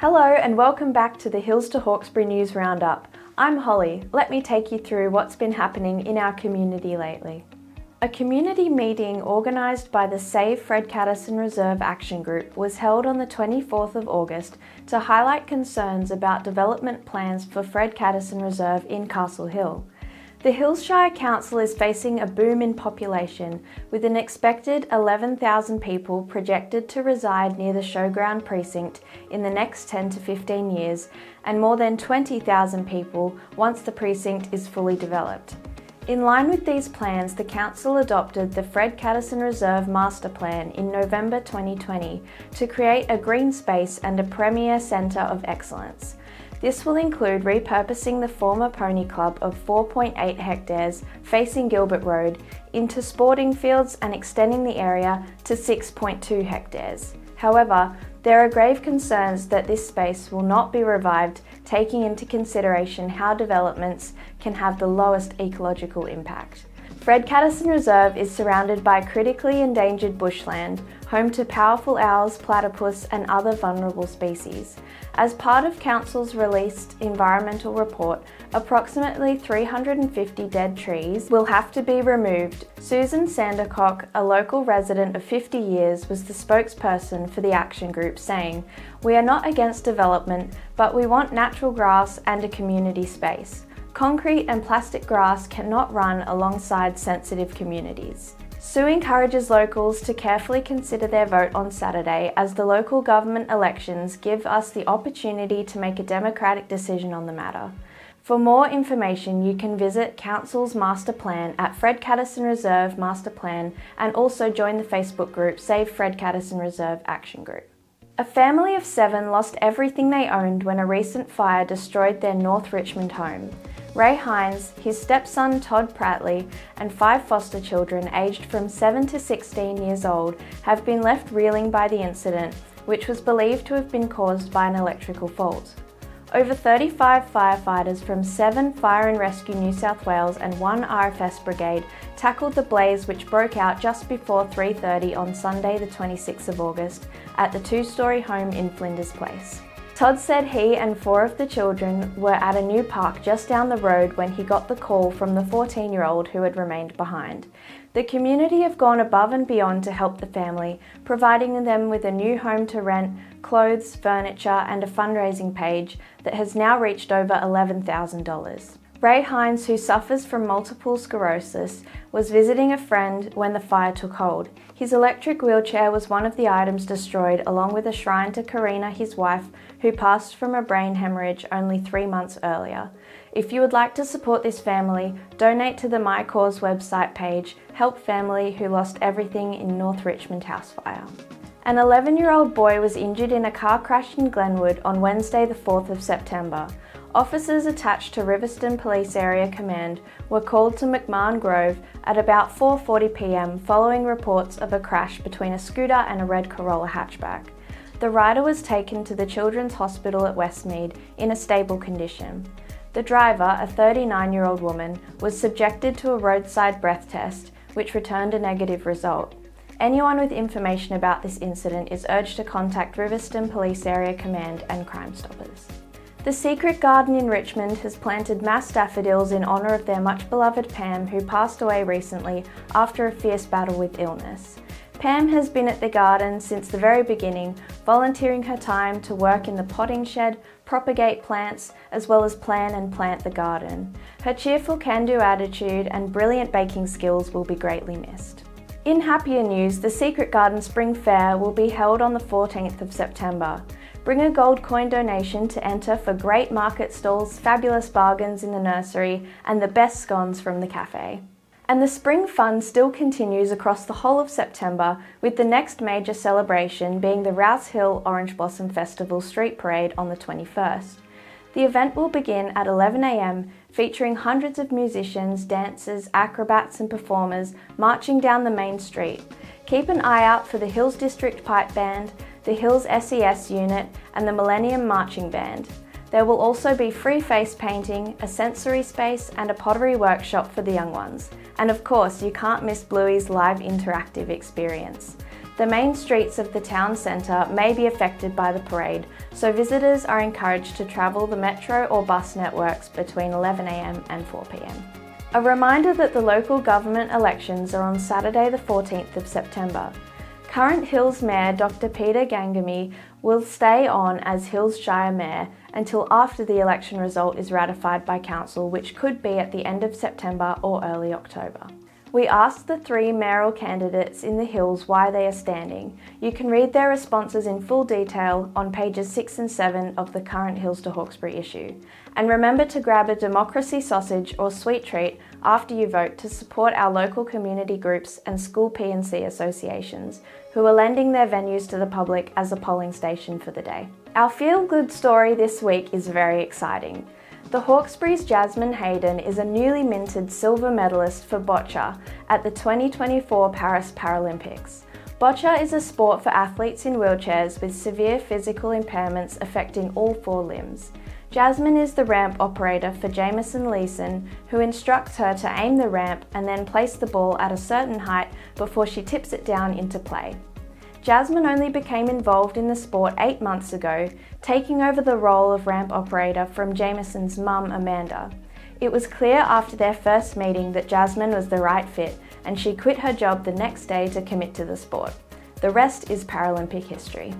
Hello and welcome back to the Hills to Hawkesbury News Roundup. I'm Holly. Let me take you through what's been happening in our community lately. A community meeting organised by the Save Fred Caterson Reserve Action Group was held on the 24th of August to highlight concerns about development plans for Fred Caterson Reserve in Castle Hill. The Hills Shire Council is facing a boom in population, with an expected 11,000 people projected to reside near the Showground precinct in the next 10 to 15 years, and more than 20,000 people once the precinct is fully developed. In line with these plans, the Council adopted the Fred Caterson Reserve Master Plan in November 2020 to create a green space and a premier centre of excellence. This will include repurposing the former pony club of 4.8 hectares facing Gilbert Road into sporting fields and extending the area to 6.2 hectares. However, there are grave concerns that this space will not be revived, taking into consideration how developments can have the lowest ecological impact. Fred Caterson Reserve is surrounded by critically endangered bushland, home to powerful owls, platypus and other vulnerable species. As part of Council's released environmental report, approximately 350 dead trees will have to be removed. Susan Sandercock, a local resident of 50 years, was the spokesperson for the action group, saying, "We are not against development, but we want natural grass and a community space. Concrete and plastic grass cannot run alongside sensitive communities." Sue encourages locals to carefully consider their vote on Saturday, as the local government elections give us the opportunity to make a democratic decision on the matter. For more information, you can visit Council's Master Plan at Fred Caterson Reserve Master Plan, and also join the Facebook group Save Fred Caterson Reserve Action Group. A family of 7 lost everything they owned when a recent fire destroyed their North Richmond home. Ray Hines, his stepson Todd Prattley, and 5 foster children aged from 7 to 16 years old have been left reeling by the incident, which was believed to have been caused by an electrical fault. Over 35 firefighters from 7 Fire and Rescue New South Wales and 1 RFS brigade tackled the blaze, which broke out just before 3:30 on Sunday the 26th of August at the 2-storey home in Flinders Place. Todd said he and 4 of the children were at a new park just down the road when he got the call from the 14-year-old who had remained behind. The community have gone above and beyond to help the family, providing them with a new home to rent, clothes, furniture and a fundraising page that has now reached over $11,000. Ray Hines, who suffers from multiple sclerosis, was visiting a friend when the fire took hold. His electric wheelchair was one of the items destroyed, along with a shrine to Karina, his wife, who passed from a brain hemorrhage only 3 months earlier. If you would like to support this family, donate to the My Cause website page, Help Family Who Lost Everything in North Richmond House Fire. An 11-year-old boy was injured in a car crash in Glenwood on Wednesday the 4th of September. Officers attached to Riverstone Police Area Command were called to McMahon Grove at about 4:40 p.m. following reports of a crash between a scooter and a red Corolla hatchback. The rider was taken to the Children's Hospital at Westmead in a stable condition. The driver, a 39-year-old woman, was subjected to a roadside breath test, which returned a negative result. Anyone with information about this incident is urged to contact Riverstone Police Area Command and Crime Stoppers. The Secret Garden in Richmond has planted mass daffodils in honour of their much-beloved Pam, who passed away recently after a fierce battle with illness. Pam has been at the garden since the very beginning, volunteering her time to work in the potting shed, propagate plants, as well as plan and plant the garden. Her cheerful can-do attitude and brilliant baking skills will be greatly missed. In happier news, the Secret Garden Spring Fair will be held on the 14th of September. Bring a gold coin donation to enter for great market stalls, fabulous bargains in the nursery, and the best scones from the cafe. And the Spring Fun still continues across the whole of September, with the next major celebration being the Rouse Hill Orange Blossom Festival Street Parade on the 21st. The event will begin at 11 a.m, featuring hundreds of musicians, dancers, acrobats and performers marching down the main street. Keep an eye out for the Hills District Pipe Band, the Hills SES unit and the Millennium Marching Band. There will also be free face painting, a sensory space and a pottery workshop for the young ones. And of course, you can't miss Bluey's live interactive experience. The main streets of the town centre may be affected by the parade, so visitors are encouraged to travel the metro or bus networks between 11 a.m. and 4 p.m. A reminder that the local government elections are on Saturday the 14th of September. Current Hills Mayor Dr. Peter Gangamy will stay on as Hills Shire Mayor until after the election result is ratified by Council, which could be at the end of September or early October. We asked the 3 mayoral candidates in the Hills why they are standing. You can read their responses in full detail on pages 6 and 7 of the current Hills to Hawkesbury issue. And remember to grab a democracy sausage or sweet treat after you vote to support our local community groups and school P&C associations who are lending their venues to the public as a polling station for the day. Our feel-good story this week is very exciting. The Hawkesbury's Jasmine Haydon is a newly minted silver medallist for Boccia at the 2024 Paris Paralympics. Boccia is a sport for athletes in wheelchairs with severe physical impairments affecting all 4 limbs. Jasmine is the ramp operator for Jameson Leeson, who instructs her to aim the ramp and then place the ball at a certain height before she tips it down into play. Jasmine only became involved in the sport 8 months ago, taking over the role of ramp operator from Jameson's mum, Amanda. It was clear after their first meeting that Jasmine was the right fit, and she quit her job the next day to commit to the sport. The rest is Paralympic history.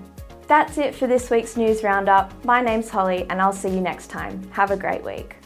That's it for this week's News Roundup. My name's Holly, and I'll see you next time. Have a great week.